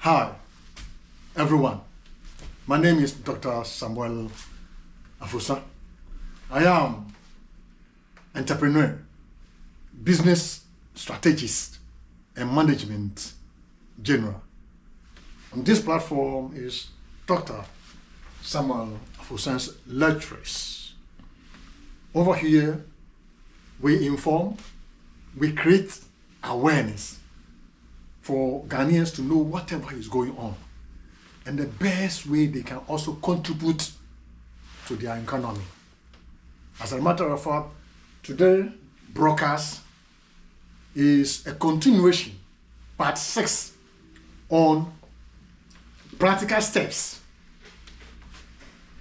Hi, everyone. My name is Dr. Samuel Afusa. I am entrepreneur, business strategist, and management general. On this platform is Dr. Samuel Afusa's lectures. Over here, we inform, we create awareness for Ghanaians to know whatever is going on and the best way they can also contribute to their economy. As a matter of fact, today's broadcast is a continuation, part 6, on practical steps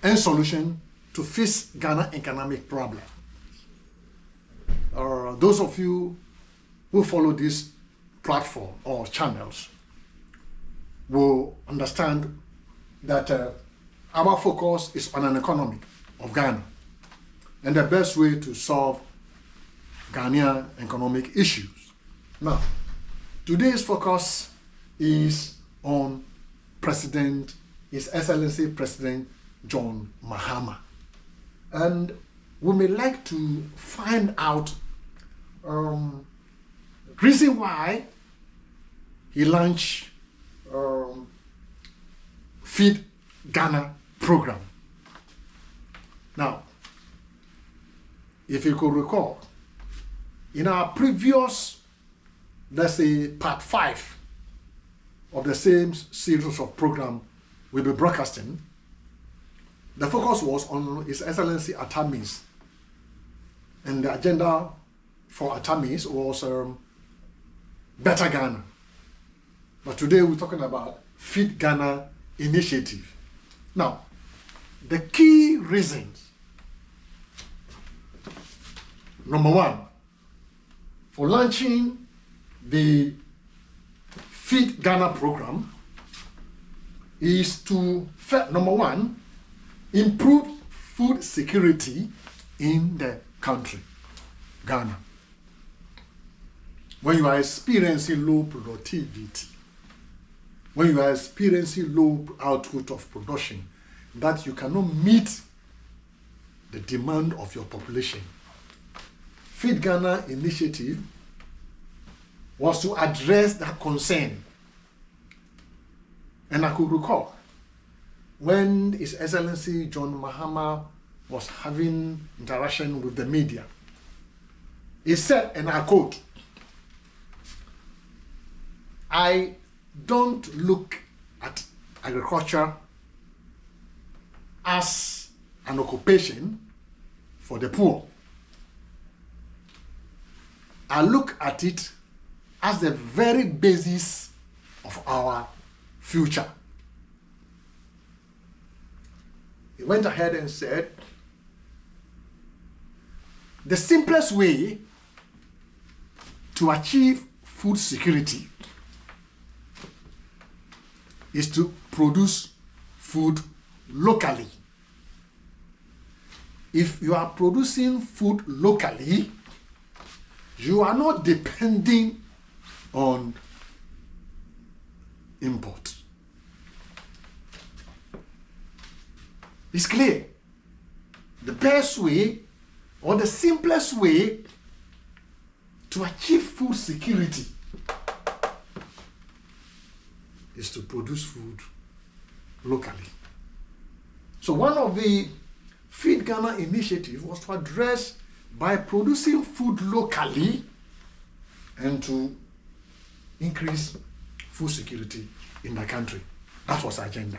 and solution to face Ghana economic problem. Those of you who follow this platform or channels will understand that our focus is on an economy of Ghana and the best way to solve Ghanaian economic issues. Now, today's focus is on His Excellency President John Mahama. And we may like to find out reason why he launched Feed Ghana program. Now, if you could recall, in our previous, let's say, part 5 of the same series of program we'll be broadcasting, the focus was on His Excellency Atamis, and the agenda for Atamis was Better Ghana. But today we're talking about Feed Ghana initiative. Now, the key reasons, number one, for launching the Feed Ghana program is to, number one, improve food security in the country, Ghana. When you are experiencing low productivity, when you are experiencing low output of production, that you cannot meet the demand of your population, Feed Ghana initiative was to address that concern. And I could recall when His Excellency John Mahama was having interaction with the media, he said, and I quote, "I don't look at agriculture as an occupation for the poor. I look at it as the very basis of our future." He went ahead and said, the simplest way to achieve food security is to produce food locally. If you are producing food locally, you are not depending on import. It's clear. The best way or the simplest way to achieve food security is to produce food locally. So one of the Feed Ghana initiative was to address by producing food locally and to increase food security in the country. That was the agenda.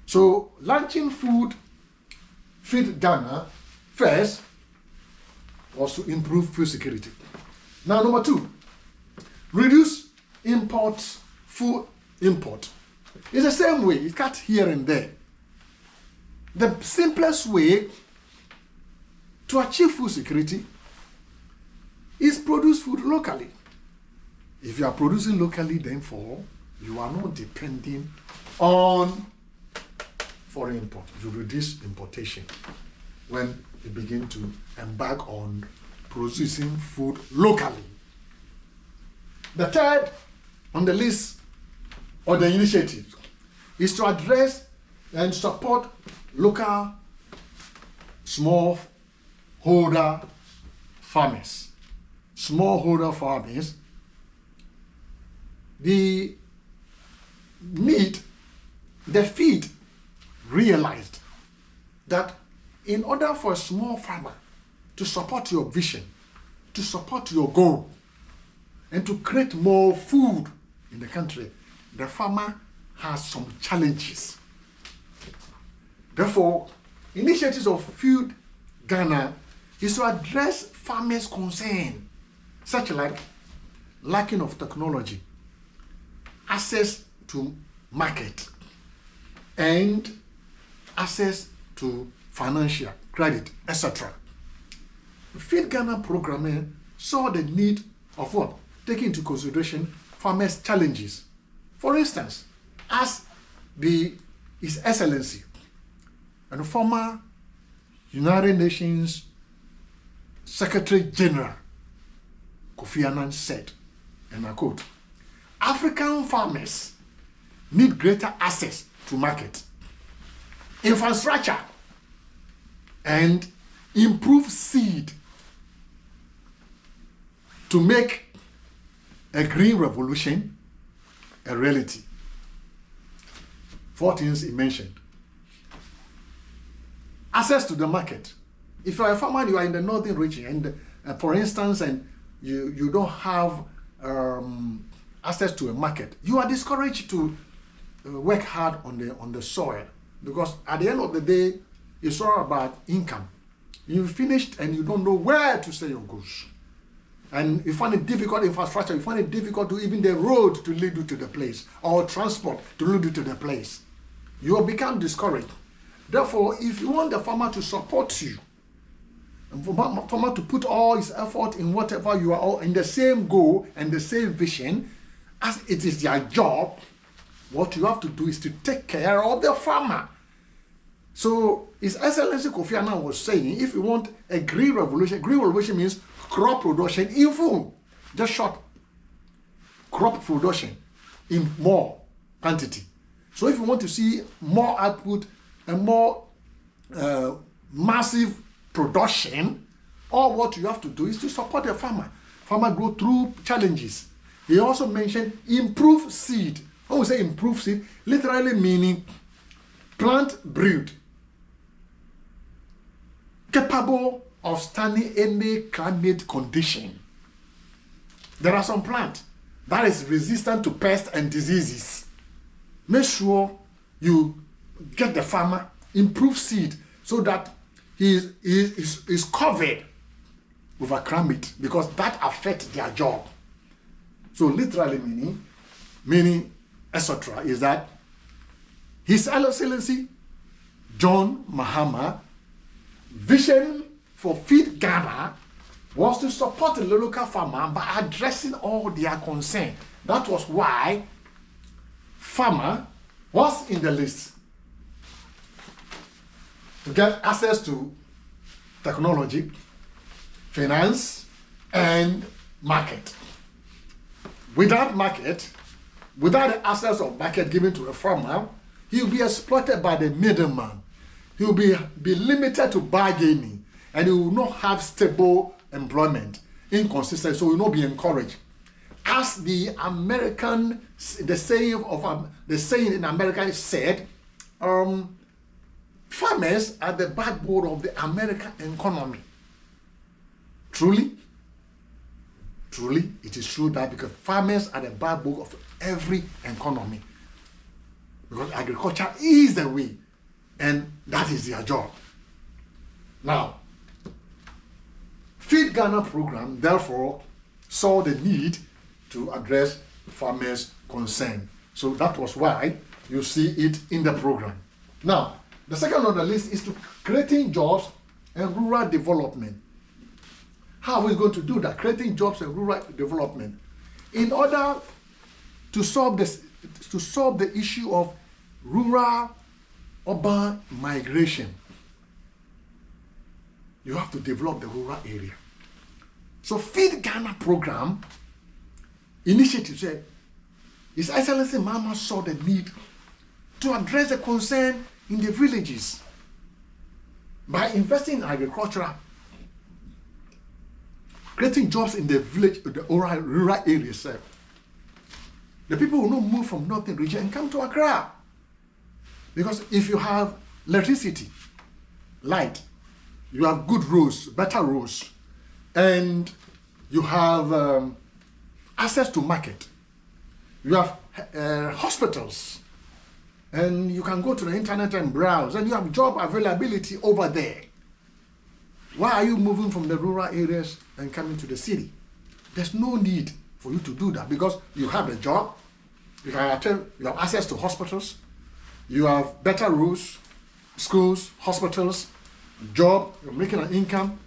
So launching Feed Ghana first was to improve food security. Now, number 2, reduce food import. It's the same way, it's cut here and there. The simplest way to achieve food security is produce food locally. If you are producing locally, then you are not depending on foreign import. You reduce importation when you begin to embark on producing food locally. The third on the list or the initiative is to address and support local smallholder farmers. Smallholder farmers, the feed realized that in order for a small farmer to support your vision, to support your goal, and to create more food in the country, the farmer has some challenges. Therefore, initiatives of Feed Ghana is to address farmers' concern, such like lacking of technology, access to market, and access to financial credit, etc. The Feed Ghana program saw the need of what? Taking into consideration farmers' challenges. For instance, as His Excellency and former United Nations Secretary General Kofi Annan said, and I quote, African farmers need greater access to market, infrastructure, and improved seed to make a green revolution a reality. 4 things he mentioned. Access to the market. If you are a farmer, you are in the northern region, and for instance, and you don't have access to a market, you are discouraged to work hard on the soil, because at the end of the day, it's all about income. You finished and you don't know where to sell your goods, and you find it difficult infrastructure. You find it difficult to even the road to lead you to the place, or transport to lead you to the place. You will become discouraged. Therefore, if you want the farmer to support you, and for farmer to put all his effort in whatever you are all in the same goal and the same vision, as it is their job, what you have to do is to take care of the farmer. So His Excellency Kofi Annan was saying, if you want a green revolution means crop production in full, just short crop production in more quantity. So if you want to see more output and more massive production, all what you have to do is to support the farmer. Farmer grow through challenges. He also mentioned improved seed. When we say improved seed, literally meaning plant breed capable of standing any climate condition. There are some plants that is resistant to pests and diseases. Make sure you get the farmer improved seed so that he is covered with a climate, because that affects their job. So literally meaning etc. is that His Excellency John Mahama vision for Feed Ghana was to support the local farmer by addressing all their concern. That was why farmer was in the list to get access to technology, finance, and market. Without market, without the access of market given to a farmer, he will be exploited by the middleman. He will be limited to bargaining, and he will not have stable employment, inconsistent, so he will not be encouraged. As the saying in America said, farmers are the backbone of the American economy. Truly, it is true that, because farmers are the backbone of every economy. Because agriculture is the way, and that is their job. Now, Feed Ghana program therefore saw the need to address farmers' concern. So that was why you see it in the program. Now, the second on the list is to creating jobs and rural development. How are we going to do that? Creating jobs and rural development. In order to solve the issue of rural-urban migration, you have to develop the rural area. So Feed Ghana program initiative said His Excellency Mohammed saw the need to address the concern in the villages by investing in agriculture, creating jobs in the village, the rural areas. The people will not move from northern region and come to Accra. Because if you have electricity, light, you have good roads, better roads, and you have access to market, you have hospitals, and you can go to the internet and browse, and you have job availability over there. Why are you moving from the rural areas and coming to the city? There's no need for you to do that because you have a job, you have access to hospitals, you have better roads, schools, hospitals, job, you're making an income,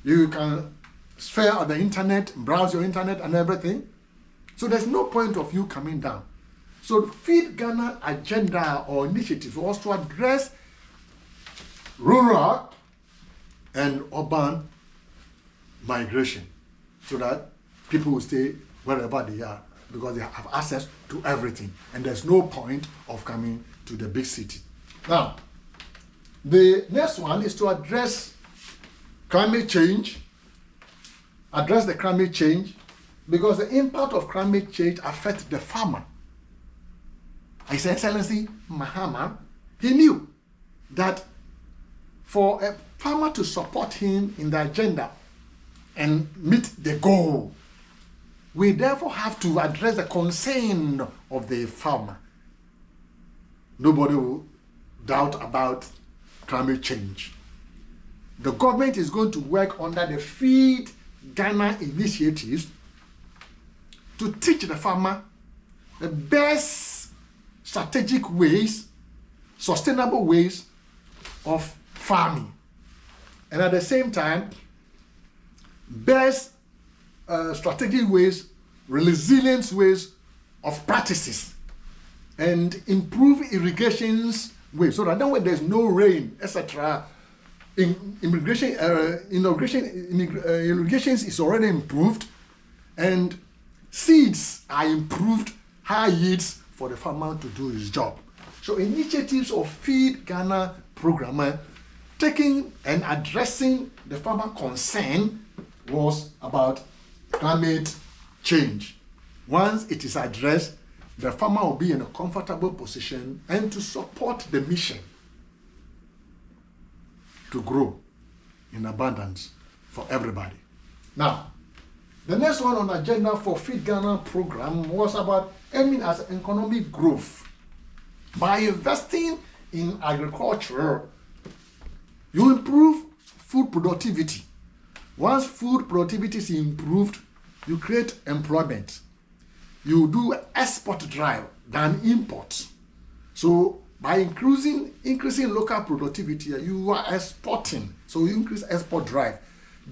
you can spare on the internet, browse your internet and everything. So there's no point of you coming down. So Feed Ghana agenda or initiative was to address rural and urban migration so that people will stay wherever they are because they have access to everything and there's no point of coming to the big city. Now, the next one is to address climate change, address the climate change because the impact of climate change affects the farmer. His Excellency Mohammed, he knew that for a farmer to support him in the agenda and meet the goal, we therefore have to address the concern of the farmer. Nobody will doubt about climate change. The government is going to work under the Feed Ghana initiatives to teach the farmer the best strategic ways, sustainable ways of farming. And at the same time, best strategic ways, resilient ways of practices, and improve irrigations ways so that when there's no rain, etc., irrigation is already improved, and seeds are improved, high yields for the farmer to do his job. So initiatives of Feed Ghana program taking and addressing the farmer concern was about climate change. Once it is addressed, the farmer will be in a comfortable position and to support the mission to grow in abundance for everybody. Now, the next one on the agenda for Feed Ghana program was about aiming at economic growth. By investing in agriculture, you improve food productivity. Once food productivity is improved, you create employment. You do export drive than import. So by increasing local productivity, you are exporting. So you increase export drive,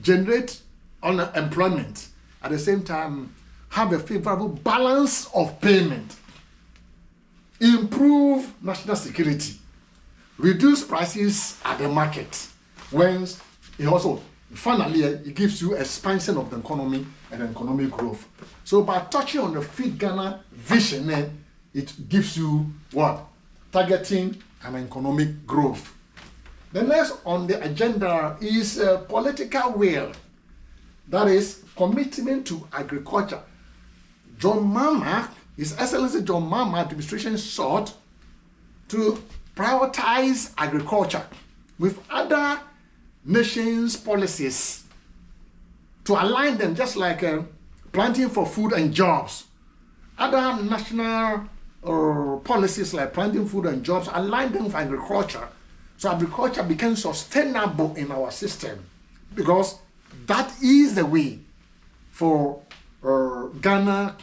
generate employment. At the same time, have a favorable balance of payment, improve national security, reduce prices at the market. Whence it also finally it gives you expansion of the economy and economic growth. So by touching on the Feed Ghana vision, it gives you what? Targeting an economic growth. The next on the agenda is political will. That is commitment to agriculture. John Mahama, His Excellency John Mahama administration sought to prioritize agriculture with other nations' policies to align them, just like planting for food and jobs. Other national policies like planting food and jobs align them with agriculture, so agriculture becomes sustainable in our system, because that is the way for Ghana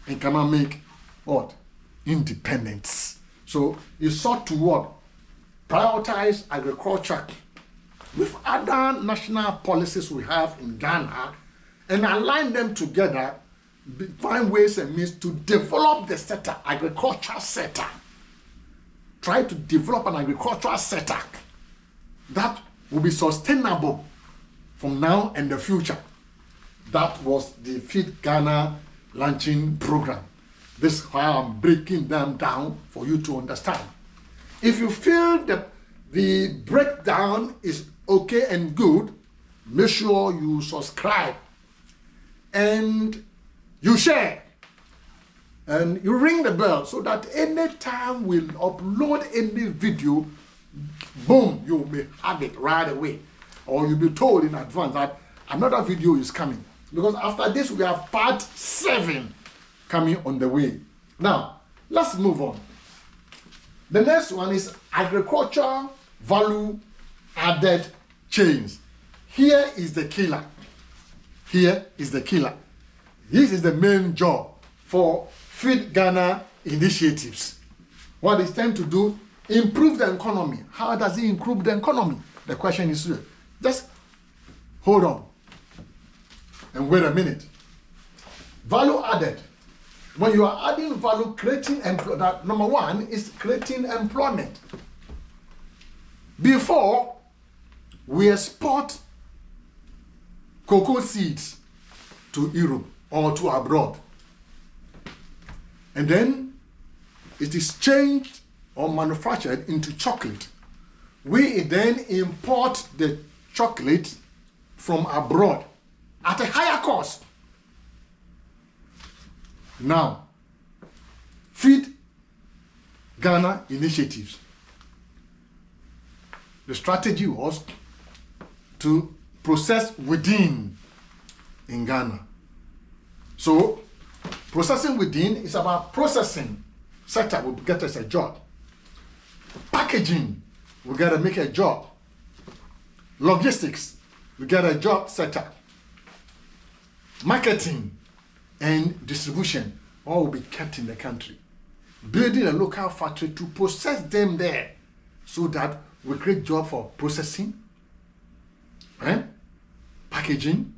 economic independence. So you sought to what? Prioritize agriculture with other national policies we have in Ghana and align them together, find ways and means to develop the sector, agricultural sector. Try to develop an agricultural sector that will be sustainable from now and the future. That was the Feed Ghana launching program. This is how I'm breaking them down for you to understand. If you feel that the breakdown is okay and good, make sure you subscribe and you share and you ring the bell so that anytime we'll upload any video, boom, you may have it right away, or you'll be told in advance that another video is coming, because after this we have part 7 coming on the way. Now let's move on. The next one is agriculture value added chains. Here is the killer. Here is the killer. This is the main job for Feed Ghana initiatives. What it's trying to do, improve the economy. How does it improve the economy? The question is here. Just hold on and wait a minute. Value added. When you are adding value, creating employment, number one is creating employment. Before, we export cocoa seeds to Europe or to abroad. And then it is changed or manufactured into chocolate. We then import the chocolate from abroad at a higher cost. Now, Feed Ghana initiatives. The strategy was to process within in Ghana. So, processing within is about processing sector will get us a job. Packaging, we gotta make a job. Logistics, we get a job sector. Marketing and distribution, all will be kept in the country. Building a local factory to process them there so that we create job for processing, packaging,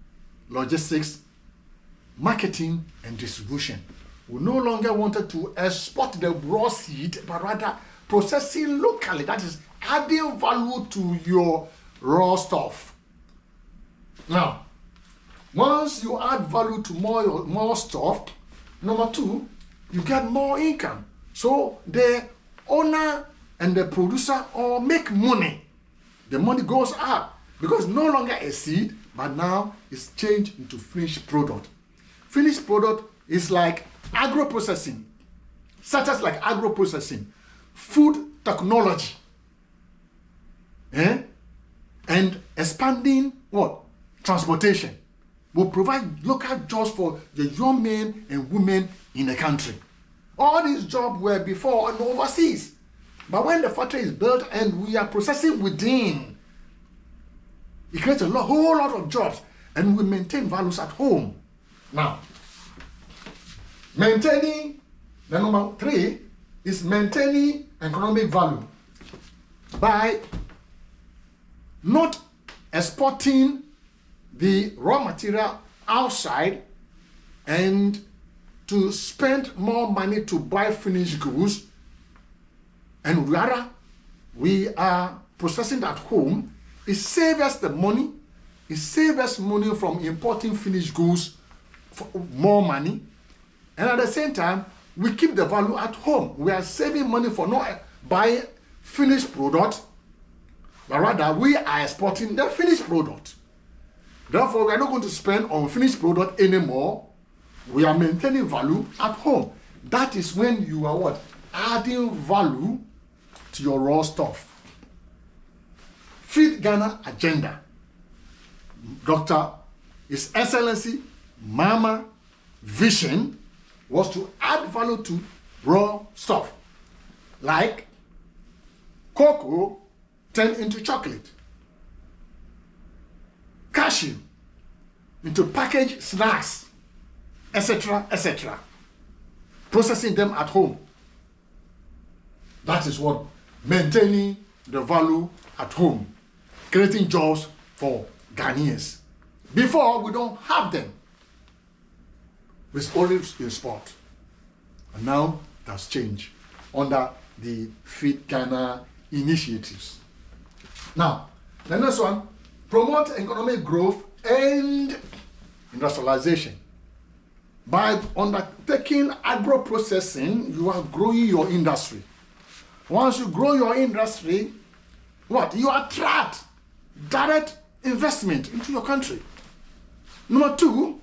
logistics, marketing and distribution. We no longer wanted to export the raw seed, but rather processing locally. That is adding value to your raw stuff. Now, once you add value to more stuff, number two, you get more income. So the owner and the producer all make money. The money goes up because no longer a seed, but now it's changed into finished product. Finished product is like agro-processing, such as like agro-processing, food technology, and expanding what? Transportation will provide local jobs for the young men and women in the country. All these jobs were before and overseas. But when the factory is built and we are processing within, it creates a whole lot of jobs and we maintain values at home. Now, maintaining, the number 3 is maintaining economic value by not exporting the raw material outside and to spend more money to buy finished goods, and rather we are processing at home. It saves us the money. It saves us money from importing finished goods for more money, and at the same time we keep the value at home. We are saving money for not buying finished product, but rather we are exporting the finished product. Therefore, we are not going to spend on finished product anymore. We are maintaining value at home. That is when you are what? Adding value to your raw stuff. Feed Ghana agenda. Dr. His Excellency Mama vision was to add value to raw stuff, like cocoa turned into chocolate, cashew into packaged snacks, etc., etc. Processing them at home. That is what maintaining the value at home, creating jobs for Ghanaians. Before, we don't have them. With olives in sport. And now that's changed under the Feed Ghana initiatives. Now, the next one, promote economic growth and industrialization. By undertaking agro-processing, you are growing your industry. Once you grow your industry, what? You attract direct investment into your country. Number two,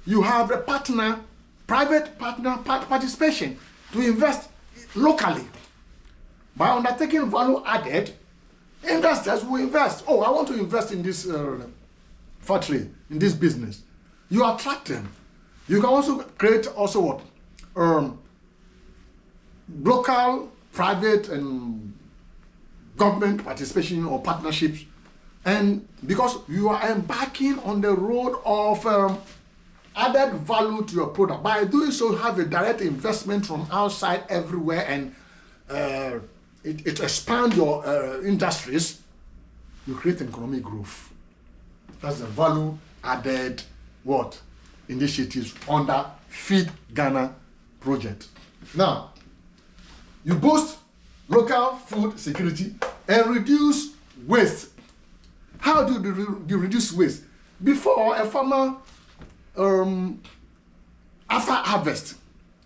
you have a partner, private partner participation to invest locally. By undertaking value added, investors will invest. Oh, I want to invest in this factory, in this business. You attract them. You can also create also what? Local, private, and government participation or partnerships. And because you are embarking on the road of added value to your product. By doing so, you have a direct investment from outside everywhere, and it expands your industries. You create economic growth. That's the value added what? Initiatives under Feed Ghana project. Now, you boost local food security and reduce waste. How do you reduce waste? Before, a farmer, after harvest,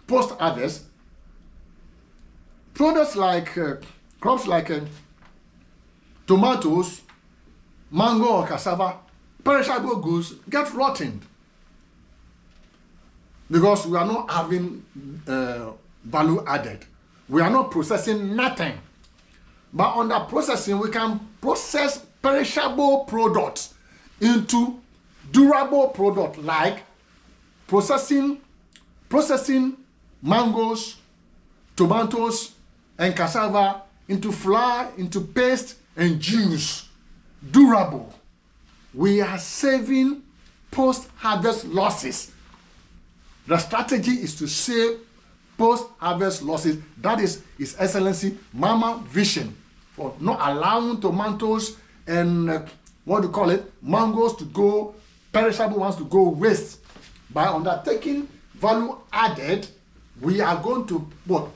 post-harvest, products like, crops like tomatoes, mango or cassava, perishable goods get rotted. Because we are not having value added. We are not processing nothing. But under processing, we can process perishable products into durable products, like processing mangoes, tomatoes, and cassava into flour, into paste, and juice. Durable. We are saving post-harvest losses. The strategy is to save post-harvest losses. That is His Excellency Mama vision for not allowing tomatoes and mangoes to go, perishable ones to go waste. By undertaking value added, we are going to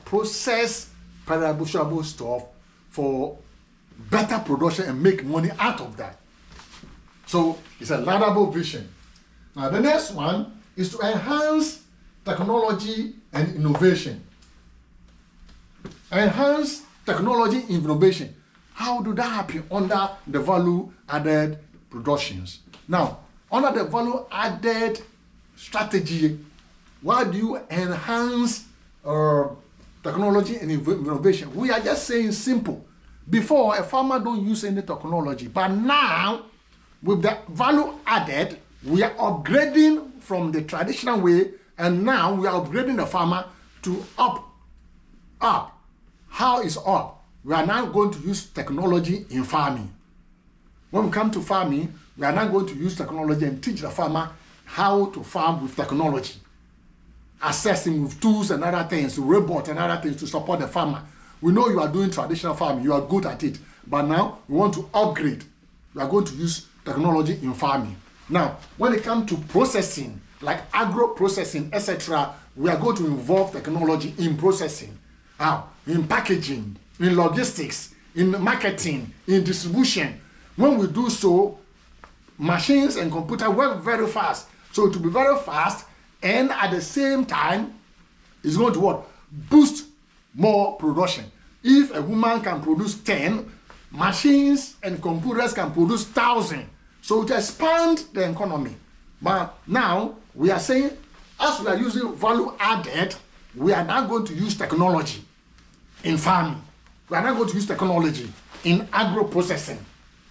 process perishable stuff for better production and make money out of that. So it's a laudable vision. Now the next one is to enhance technology and innovation. Enhance technology and innovation. How do that happen under the value added productions? Now, under the value added strategy, why do you enhance technology and innovation? We are just saying simple. Before, a farmer don't use any technology, but now with the value added, we are upgrading from the traditional way, and now we are upgrading the farmer to up. How is up? We are now going to use technology in farming. When we come to farming, we are now going to use technology and teach the farmer how to farm with technology. Assessing with tools and other things, robots and other things to support the farmer. We know you are doing traditional farming, you are good at it, but now we want to upgrade. We are going to use technology in farming. Now, when it comes to processing, like agro-processing, etc., we are going to involve technology in processing. How? In packaging, in logistics, in marketing, in distribution. When we do so, machines and computers work very fast. So to be very fast, and at the same time, it's going to what? Boost more production. If a woman can produce 10, machines and computers can produce 1,000. So to expand the economy. But now we are saying, as we are using value added, we are now going to use technology in farming. We are now going to use technology in agro-processing,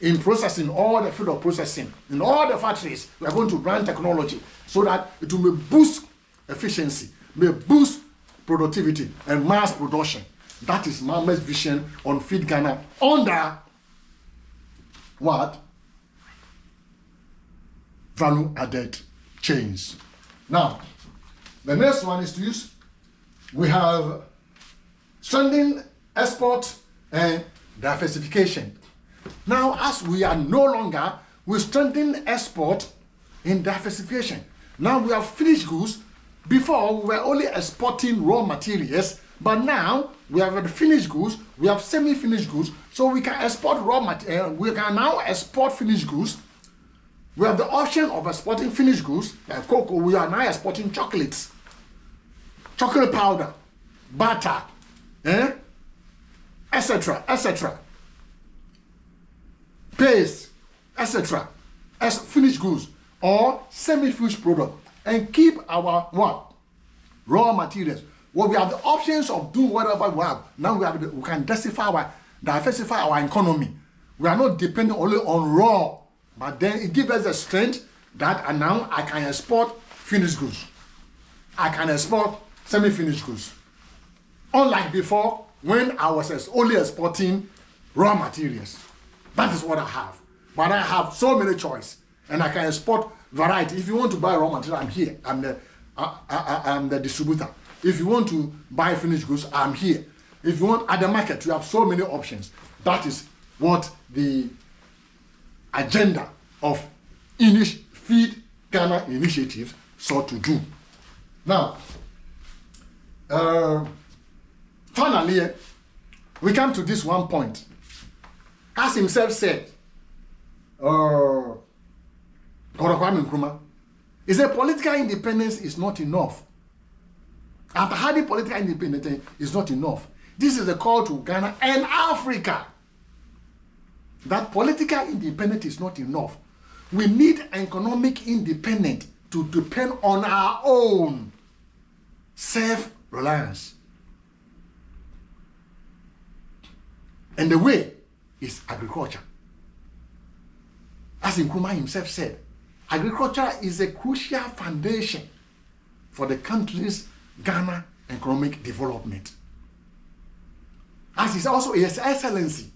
in processing, all the field of processing, in all the factories. We are going to run technology so that it will boost efficiency, may boost productivity and mass production. That is Mama's vision on Feed Ghana under what? Value added chains. Now, the next one is to use, we have strengthening export and diversification. Now, as we are no longer, we strengthen export and diversification. Now we have finished goods. Before, we were only exporting raw materials, but now we have the finished goods, we have semi-finished goods, so we can export raw material. We can now export finished goods We have the option of exporting finished goods like cocoa. We are now exporting chocolates, chocolate powder, butter, etc., etc., paste, etc., as finished goods or semi-finished product, and keep our what? Raw materials. Well, we have the options of doing whatever we have. Now we can diversify our economy. We are not dependent only on raw, but then it gives us the strength that and now I can export finished goods. I can export semi-finished goods. Unlike before, when I was only exporting raw materials. That is what I have. But I have so many choice, and I can export variety. If you want to buy raw material, I'm here. I'm the distributor. If you want to buy finished goods, I'm here. If you want at the market, you have so many options. That is what the agenda of Feed Ghana initiative sought to do. Now, finally, we come to this one point. As himself said, Kwame Nkrumah, he said political independence is not enough. After having political independence is not enough. This is a call to Ghana and Africa that political independence is not enough. We need economic independence to depend on our own self-reliance. And the way is agriculture. As Nkrumah himself said, agriculture is a crucial foundation for the country's Ghana economic development. As is also His Excellency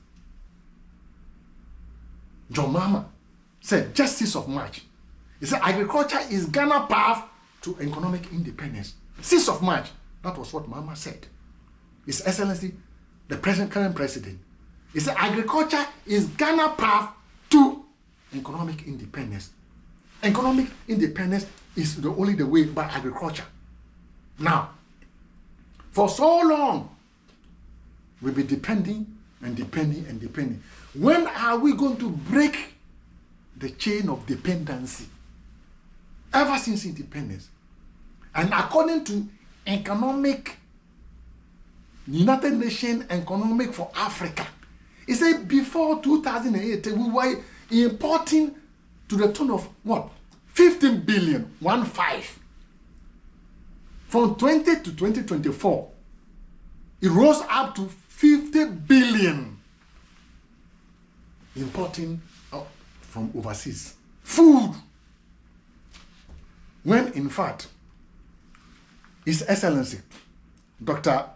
John Mahama said, Justice of March. He said, agriculture is Ghana's path to economic independence. 6th of March, that was what Mahama said. His Excellency, the current president, he said, agriculture is Ghana's path to economic independence. Economic independence is only the way by agriculture. Now, for so long, we'll be depending. When are we going to break the chain of dependency? Ever since independence. And according to United Nations Economic for Africa, it said before 2008, we were importing to the tune of what? 15 billion, 1.5. From 20 to 2024, it rose up to 50 billion importing from overseas food, when in fact His Excellency Dr.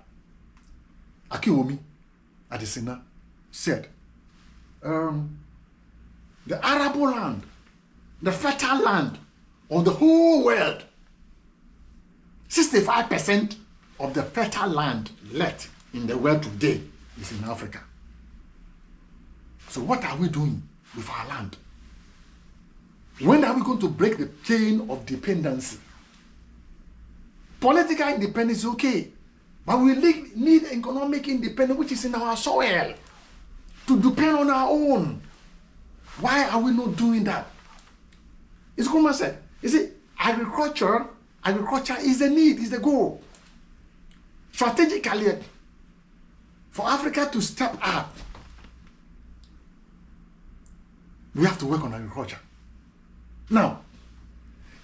Akiwomi Adesina said the arable land, the fertile land of the whole world, 65% of the fertile land left in the world today is in Africa. So what are we doing with our land? When are we going to break the chain of dependency? Political independence is okay, but we need economic independence, which is in our soil, to depend on our own. Why are we not doing that? It's Nkrumah said, you see, agriculture is the need, is the goal. Strategically, for Africa to step up, we have to work on agriculture. Now,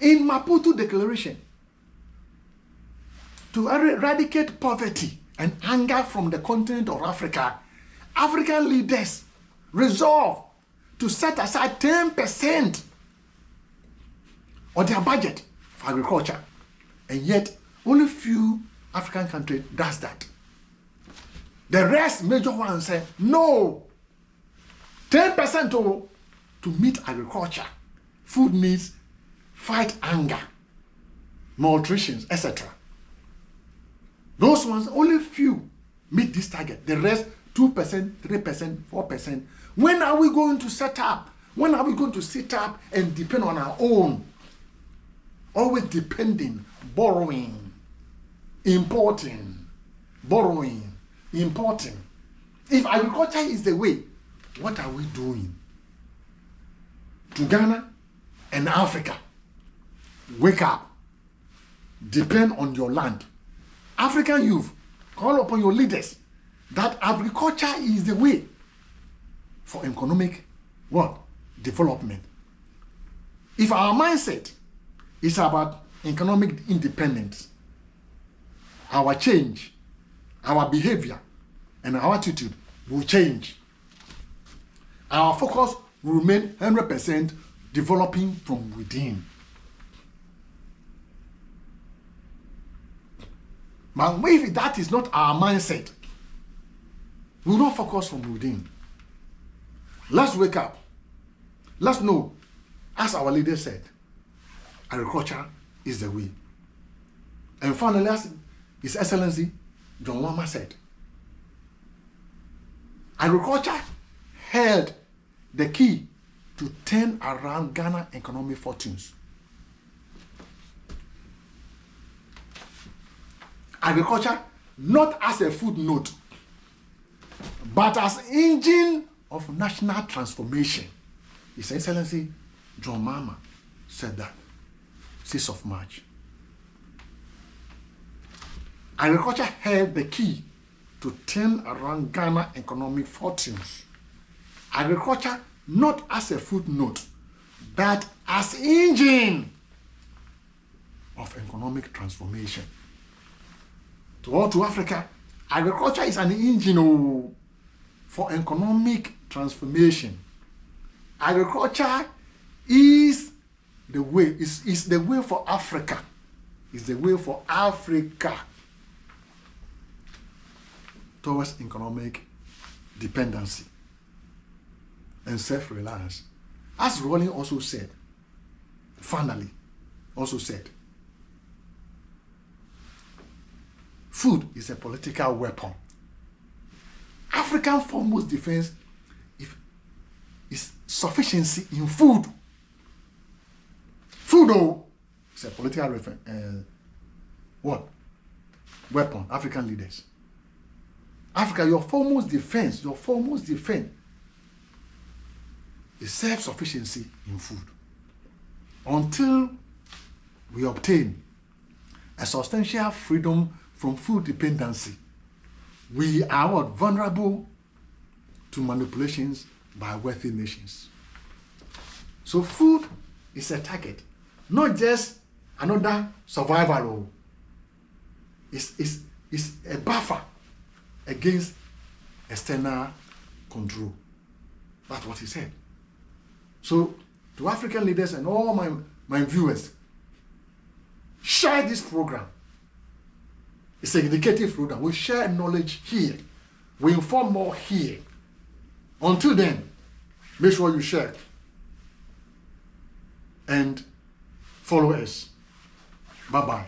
in Maputo Declaration, to eradicate poverty and hunger from the continent of Africa, African leaders resolved to set aside 10% of their budget for agriculture. And yet, only few African countries does that. The rest, major ones, say, no, 10% to meet agriculture, food needs, fight hunger, malnutrition, etc. Those ones, only few meet this target. The rest, 2%, 3%, 4%. When are we going to set up? When are we going to sit up and depend on our own? Always depending, borrowing, importing, borrowing, importing. If agriculture is the way, what are we doing? To Ghana, and Africa, wake up. Depend on your land. African youth, call upon your leaders that agriculture is the way for economic what? Development. If our mindset is about economic independence, our change, our behavior, and our attitude will change. Our focus will remain 100% developing from within. But if that is not our mindset, we will not focus from within. Let's wake up. Let's know, as our leader said, agriculture is the way. And finally, as His Excellency John Mahama said, agriculture held the key to turn around Ghana economic fortunes. Agriculture not as a footnote, but as engine of national transformation. His Excellency John Mahama said that 6th of March. Agriculture held the key to turn around Ghana economic fortunes. Agriculture not as a footnote, but as engine of economic transformation. To Africa, agriculture is an engine for economic transformation. Agriculture is the way, is the way for Africa. Is the way for Africa towards economic dependency and self-reliance. As Rowling also said, finally, also said, food is a political weapon. African foremost defense is sufficiency in food. Food, is a political weapon. African leaders. Africa, your foremost defense is self-sufficiency in food. Until we obtain a substantial freedom from food dependency, we are vulnerable to manipulations by wealthy nations. So food is a target, not just another survival. It's a buffer against external control. That's what he said. So to African leaders and all my viewers, share this program. It's an educative program. We share knowledge here. We inform more here. Until then, make sure you share and follow us. Bye-bye.